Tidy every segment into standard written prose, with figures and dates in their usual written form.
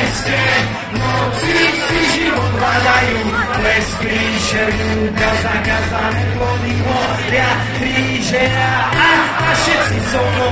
meste, noci si život hľadajú, les kríže, ľudia zakázané plody horia, kríže a všetci so mnou.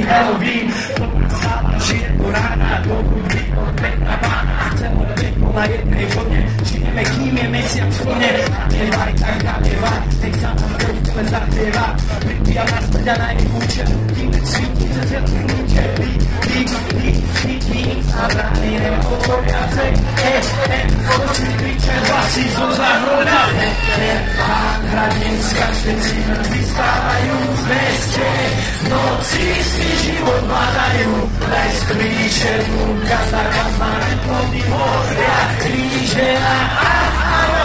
Halloween, sala žije do rána, do hudby od pekná pána, celé peklo na jednej vlne, žijeme kým je mesiac vlne, nalievaj, tak nalievaj, nech sa nám krv v tele zahrieva, pripíja nás teda na jej účel, kým svíti za celý účel, lí, sa bráni neotvoria se, oči kriče, hlasy zo zahoda, pán Hradinska, všetci mŕtvi stávajú v meste, noci si život hľadajú, les kríže, ľúka zakázané plody horia, kríže a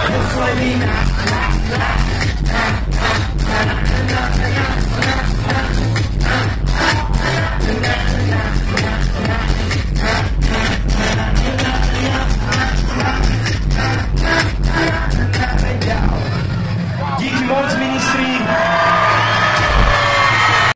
posledina.